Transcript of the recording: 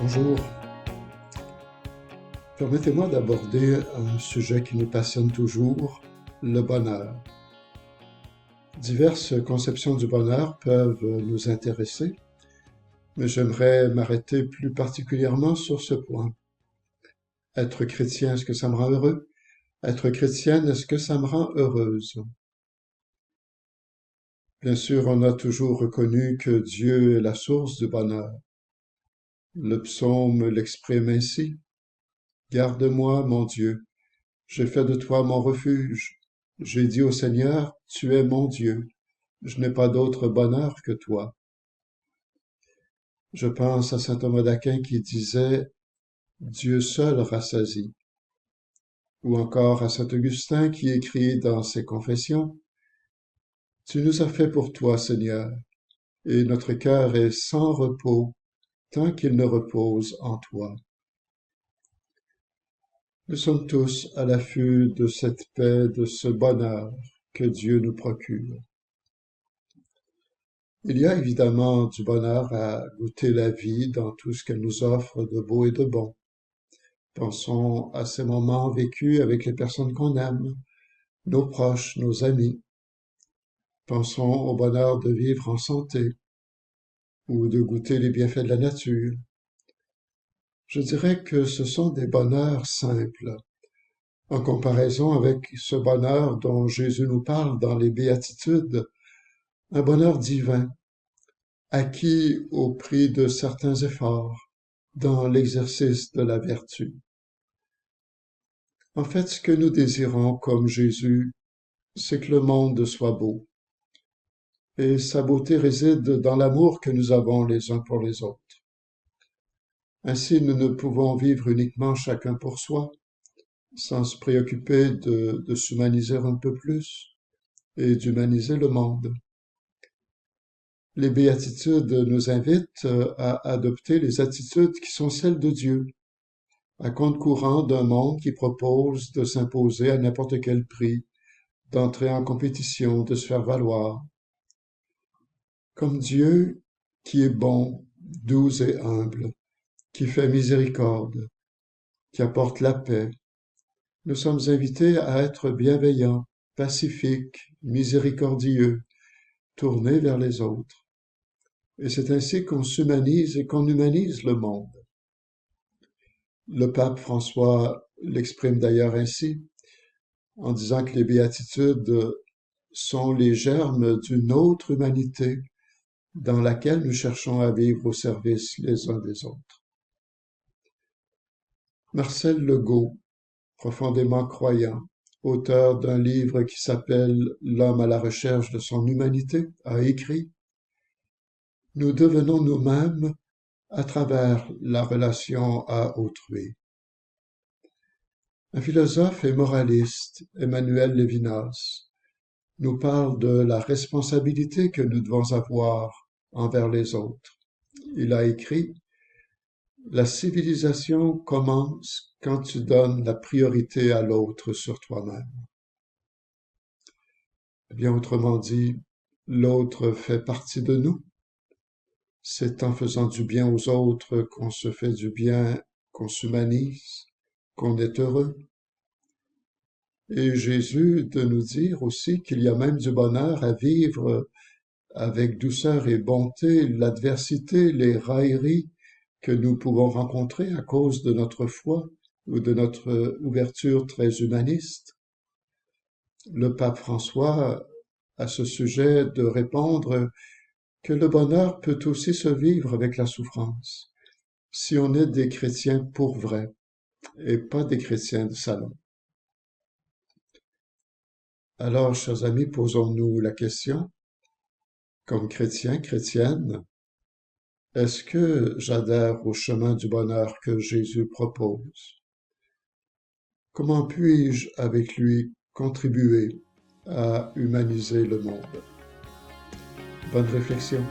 Bonjour. Permettez-moi d'aborder un sujet qui nous passionne toujours, le bonheur. Diverses conceptions du bonheur peuvent nous intéresser, mais j'aimerais m'arrêter plus particulièrement sur ce point. Être chrétien, est-ce que ça me rend heureux? Être chrétienne, est-ce que ça me rend heureuse? Bien sûr, on a toujours reconnu que Dieu est la source du bonheur. Le psaume l'exprime ainsi. Garde-moi, mon Dieu, j'ai fait de toi mon refuge. J'ai dit au Seigneur, tu es mon Dieu. Je n'ai pas d'autre bonheur que toi. Je pense à saint Thomas d'Aquin qui disait, Dieu seul rassasie. Ou encore à saint Augustin qui écrit dans ses confessions, tu nous as fait pour toi, Seigneur, et notre cœur est sans repos tant qu'il ne repose en toi. Nous sommes tous à l'affût de cette paix, de ce bonheur que Dieu nous procure. Il y a évidemment du bonheur à goûter la vie dans tout ce qu'elle nous offre de beau et de bon. Pensons à ces moments vécus avec les personnes qu'on aime, nos proches, nos amis. Pensons au bonheur de vivre en santé ou de goûter les bienfaits de la nature. Je dirais que ce sont des bonheurs simples, en comparaison avec ce bonheur dont Jésus nous parle dans les béatitudes, un bonheur divin, acquis au prix de certains efforts dans l'exercice de la vertu. En fait, ce que nous désirons comme Jésus, c'est que le monde soit beau. Et sa beauté réside dans l'amour que nous avons les uns pour les autres. Ainsi, nous ne pouvons vivre uniquement chacun pour soi, sans se préoccuper de s'humaniser un peu plus et d'humaniser le monde. Les béatitudes nous invitent à adopter les attitudes qui sont celles de Dieu, à compte courant d'un monde qui propose de s'imposer à n'importe quel prix, d'entrer en compétition, de se faire valoir. Comme Dieu qui est bon, doux et humble, qui fait miséricorde, qui apporte la paix, nous sommes invités à être bienveillants, pacifiques, miséricordieux, tournés vers les autres. Et c'est ainsi qu'on s'humanise et qu'on humanise le monde. Le pape François l'exprime d'ailleurs ainsi, en disant que les béatitudes sont les germes d'une autre humanité dans laquelle nous cherchons à vivre au service les uns des autres. Marcel Legault, profondément croyant, auteur d'un livre qui s'appelle L'homme à la recherche de son humanité, a écrit « Nous devenons nous-mêmes à travers la relation à autrui ». Un philosophe et moraliste, Emmanuel Lévinas, nous parle de la responsabilité que nous devons avoir envers les autres. Il a écrit « La civilisation commence quand tu donnes la priorité à l'autre sur toi-même. » Bien autrement dit, l'autre fait partie de nous. C'est en faisant du bien aux autres qu'on se fait du bien, qu'on s'humanise, qu'on est heureux. Et Jésus de nous dire aussi qu'il y a même du bonheur à vivre avec douceur et bonté l'adversité, les railleries que nous pouvons rencontrer à cause de notre foi ou de notre ouverture très humaniste. Le pape François, à ce sujet, de répondre que le bonheur peut aussi se vivre avec la souffrance, si on est des chrétiens pour vrai et pas des chrétiens de salon. Alors, chers amis, posons-nous la question, comme chrétiens, chrétiennes, est-ce que j'adhère au chemin du bonheur que Jésus propose? Comment puis-je, avec lui, contribuer à humaniser le monde? Bonne réflexion.